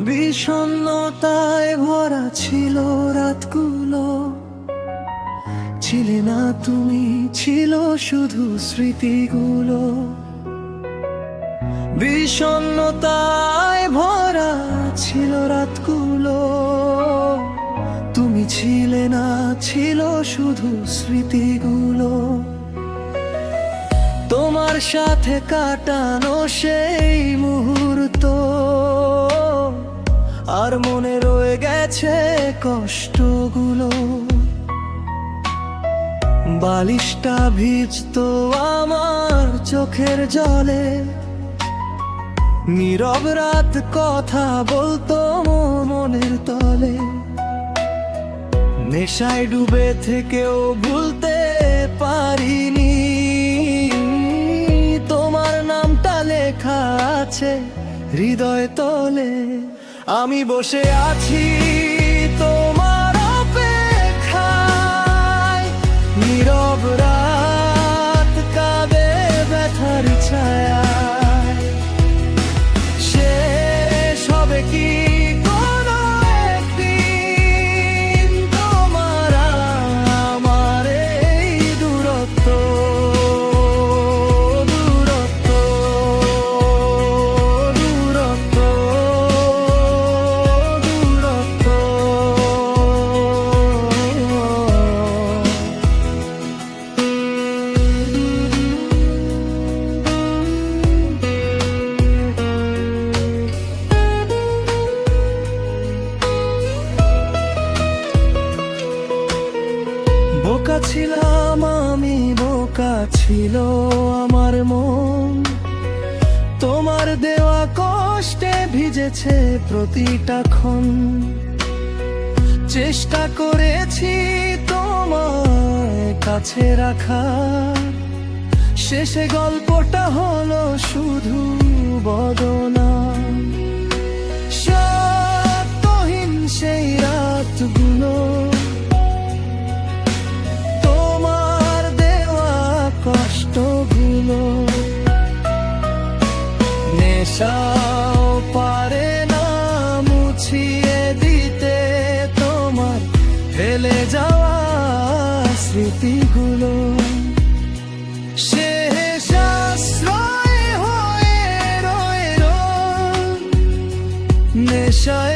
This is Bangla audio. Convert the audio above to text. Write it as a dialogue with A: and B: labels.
A: বিষণ্ণতায় ভরা ছিল রাতগুলো, ছিলে না তুমি, ছিল শুধু স্মৃতিগুলো। বিষণ্ণতায় ভরা ছিল রাতগুলো, তুমি ছিলে না, ছিল শুধু স্মৃতিগুলো। তোমার সাথে কাটানো সেই মুহূর্ত আর মনে রয়ে গেছে কষ্টগুলো। বালিশটা ভিজতো আমার চোখের জলে, নীরব রাত কথা বলতো মনের তলে। নেশায় ডুবে থেকেও ভুলতে পারিনি, তোমার নামটা লেখা আছে হৃদয় তলে। আমি বসে আছি তোমার অপেক্ষায়, নীরব রাত কাঁদে ব্যথার ছায়ায়। শেষ হবে কি কোনো একদিন তোমার আমার এই দূরত্ব, দূরত্ব, দূরত্ব, দূরত্ব। বোকা ছিলাম আমি, বোকা ছিল আমার মন। তোমার দেওয়া কষ্টে ভিজেছে প্রতিটা ক্ষণ। চেষ্টা করেছি তোমায় কাছে রাখার, শেষে গল্পটা হলো শুধু বদনাম। সত্যহীন সেই রাতগুলো, কষ্টগুলো, নেশাও পারে না মুছিয়ে দিতে তোমার ফেলে যাওয়া স্মৃতিগুলো। শেষ আশ্রয় হয়ে রয়ে নেশায়